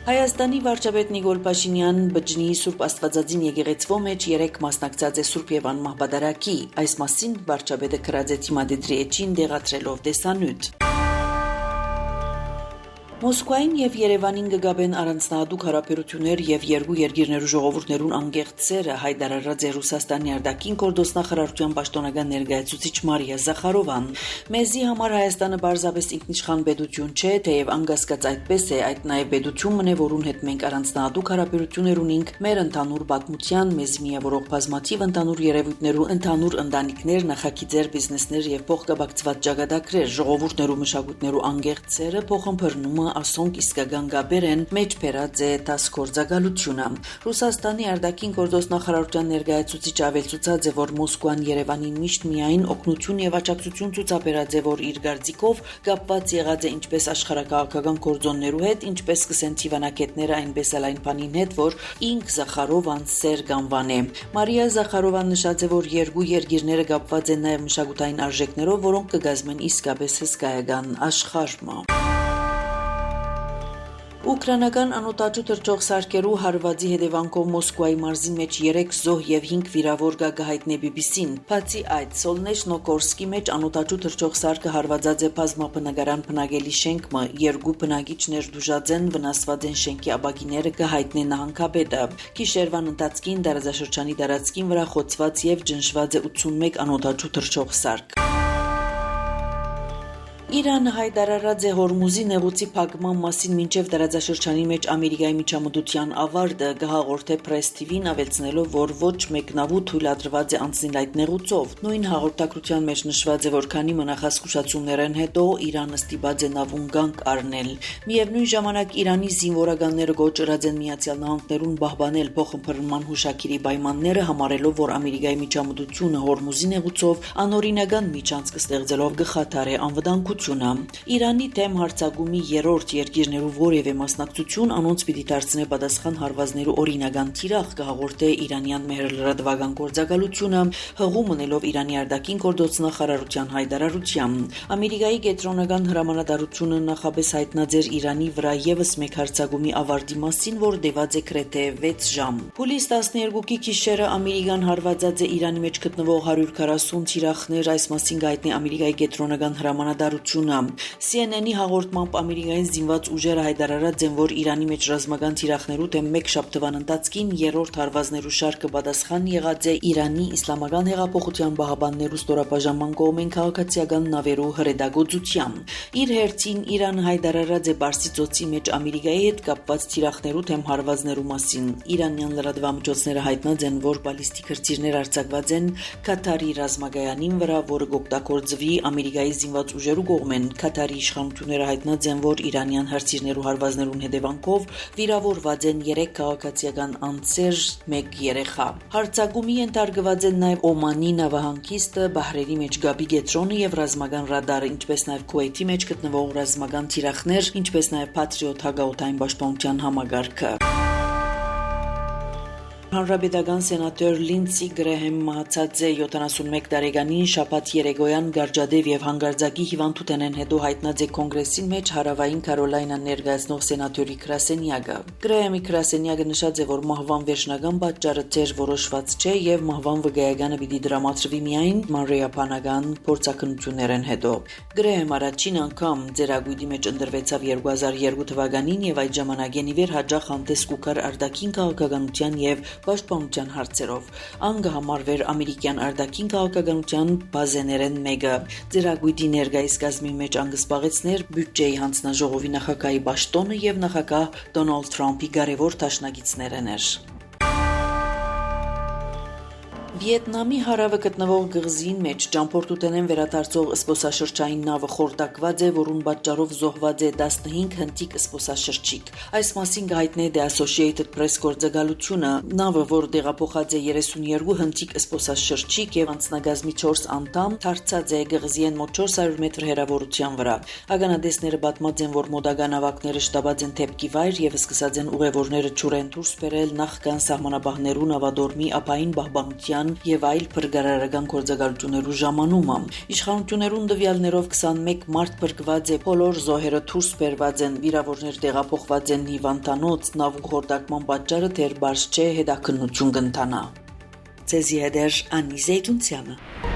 Հայաստանի վարչապետ Նիկոլ Փաշինյան Բջջնի Սուրբ Աստվածածին եկեղեցվո մեջ 3 մասնակցած է Սուրբ Եվան մահբադարակի։ Այս մասին վարչապետը քրած է թիմադեդրի էջին դեղացրելով դեսանյութ։ Մոսկվային եւ Երևանին գգաբեն առանձնահատուկ հարաբերություններ եւ երկու երկիրներու ժողովուրդներուն անգեղծ սերը հայտարարած է Ռուսաստանի արտաքին գործնախարարության պաշտոնական ներկայացուցիչ Մարիա Զախարովան։ Մեզի համար Հայաստանը բարձրապես ինքնիշխան պետություն չէ, թեև անկասկած այդպես է, այդ նաեւ պետություն մնե, որուն հետ մենք առանձնահատուկ հարաբերություններ ունենք մեր ընդհանուր պատմության, մեզ միավորող բազմաթիվ ընդհանուր երևույթներու, ընդհանուր ընտանիքներ, նախագիծեր, բիզնեսներ եւ փոխկապակցված ճակատագրեր, ժողովուրդներու մշակույթներու անգեղծ սերը փոխըմբռնում ասոնք իսկական գաբեր են մեջ բերած է տասկորձակալությունը։ Ռուսաստանի արտաքին գործնախարարության ներկայացուցիչ ավելցուցած է, որ Մոսկվան Երևանին միշտ միայն օգնություն եւ աջակցություն ցուցաբերած է, որ իր գարձիկով կապված եղած է ինչպես աշխարհակաղակական գործոններու հետ, ինչպես կսեն թիվանակետները, այնպես էլ այն բանին հետ, որ ինք Զախարովան սեր գանվան է։ Մարիա Զախարովան նշած է, որ երկու երկիրները կապված են նաեւ մշակութային արժեքներով, որոնք կգազմեն իսկապես հսկայական աշխարհը։ Ուկրաինական անօտաչու թռչող սարքերու հարվածի հետևանքով Մոսկվայի մարզի մեջ 3 զոհ եւ 5 վիրավոր գահիտնե BBC-ն։ Բացի այդ, Սոլնեշնոգորսկի մեջ անօտաչու թռչող սարքը հարվածած է բազմաբնակարան բնակելի շենքը, 2 բնակիչներ դուժած են, վնասված են շենքի ապակիները գահիտնե նահանգապետը։ Գիշերվան ընթացքին տարածաշրջանի տարածքին վրա խոցված եւ ջնշված է 81 անօտաչու թռչող սարք։ Իրանը հայտարարած է Հորմուզի նեղուցի փակման մասին մինչև տարածաշրջանի մեջ Ամերիկայի միջամտության ավարտը գահաղորդե Press TV-ն ավելցնելով, որ ոչ մեկնավու թույլատրված է անցնել այդ նեղուցով։ Նույն հաղորդակցության մեջ նշված է, որ քանի մնախասկուշացումներն հետո Իրանը ստիպած է նավուն գանք առնել։ Միևնույն ժամանակ Իրանի զինվորականները գոչրած են Միացյալ Նահանգներուն պահպանել փոխըմբռնման հուշագիրի պայմանները, համարելով, որ Ամերիկայի միջամտությունը Հորմուզի նեղուցով անօրինական միջանցք ստեղծելով գխաթար է անվտանգություն։ Իրանի թեմ հարցակումի երրորդ երկիրներու որևէ մասնակցություն անոնց պիտի դարձնե պատասխան հարվածներու օրինական թիրախ կհաղորդե իրանյան մեհրլրատվական գործակալությունը, հղում մնելով Իրանի արտաքին գործնախարարության հայտարարությամբ։ Ամերիկայի կենտրոնական հրամանատարությունը նախապես հայտնած էր Իրանի վրա եւս մեկ հարցակումի ավարտի մասին, որ տևած է գրեթե 6 ժամ։ Հուլիս 12-ի գիշերը Ամերիկան հարվածած է Իրանի մեջ գտնվող 140 թիրախներ, այս մասին գայտնի Ամերիկայի կենտրոնական հրամանատարությունը։ CNN-ի հաղորդմամբ Ամերիկային զինված ուժերը հայտարարած են, որ Իրանի մեջ ռազմական թիրախներու դեմ մեկ շաբթվան ընթացքին երրորդ հարվածներու շարքը պատասխան եղած է Իրանի Իսլամական հեղափոխության պահապաններու ստորաբաժանման կողմեն քաղաքացիական նավերու հրետակոծությամբ։ Իր հերթին Իրանը հայտարարած է Պարսից ծոցի մեջ Ամերիկայի հետ կապված թիրախներու դեմ հարվածներու մասին։ Իրանյան լրատվամիջոցները հայտնած են, որ բալիստիկ հրթիռներ արձակված են Կաթարի ռազմագայանին վրա, որը կօգտագործվի Ամերիկայի զինված ուժերու կողմեն։ Կաթարի իշխանությունները հայտնած են, որ իրանյան հրթիռներու հարվածներուն հետևանքով վիրավորված են 3 քաղաքացիական անձեր, 1 երեխա։ Հարձակումի ենթարկված են նաև Օմանի նավահանգիստը, Բահրեյնի մեջ Գաբի կետրոնը եւ ռազմական ռադարը, ինչպես նաև Քուվեյթի մեջ գտնվող ռազմական թիրախներ, ինչպես նաև Patriot հակաօդային պաշտպանության համագարքը։ Հանրապետական սենատոր Լինդսի Գրեհեմ մահացած է 71 տարեկանին շաբաթ երեկոյան գարջադեվ եւ հանգարձակի հիվանդություն են հետո հայտնած է կոնգրեսին մեջ հարավային Կարոլայնան ներկայացնող սենատորի գրասենյակը։ Գրեհեմի գրասենյակը նշած է, որ մահվան վերջնական պատճառը դեռ որոշված չէ եւ մահվան վկայականը պիտի դրամատրվի միայն մանրէաբանական փորձակնություններն հետո։ Գրեհեմ առաջին անգամ ձերագույտի մեջ ընտրվեցավ 2002 թվականին եւ այդ ժամանակեն ի վեր հաջող հանդես կուքար արտաքին քաղաքականության եւ պաշտպանության հարցերով։ Անգը համարվեր ամերիկյան արտաքին քաղաքականության բազեներեն մեկը։ Ձերագույտի ներկայիս կազմի մեջ անգը զբաղեցներ բյուջեի հանձնաժողովի նախագահի պաշտոնը եւ նախագահ Դոնալդ Թրամփի կարևոր դաշնակիցներն էր։ Վիետնամի հարավը գտնվող գղզին մեջ ճամփորդութենեն վերադարձող զբոսաշրջային նավը խորտակված է, որուն պատճառով զոհված է 15 հնդիկ զբոսաշրջիկ։ Այս մասին հայտնի է Associated Press գործակալությունը։ Նավը, որ տեղափոխած է 32 հնդիկ զբոսաշրջիկ եւ անձնագազմի 4 անդամ, դարձած է գղզիեն մոտ 400 մետր հեռավորության վրա։ Ականատեսները պատմած են, որ մոդագա նավակները շտաբած են թեփքի վայր եւ սկսած են ուղևորները ճուրեն դուրս բերել նախքան սահմանապահներու նավադորմի ապային պահպանության Ալբանիան եւ այլ փրկարարական գործակալություններու ժամանումը։ Իշխանություններուն տվյալներով 21 մարդ փրկված է, բոլոր զոհերը դուրս բերված են, վիրավորներ տեղափոխված են հիվանդանոց, նավու խորտակման պատճառը դեռ բարձ չէ, հետաքննություն կընթանա։ Ցեզի հետ Անի Զեյթունցյանը։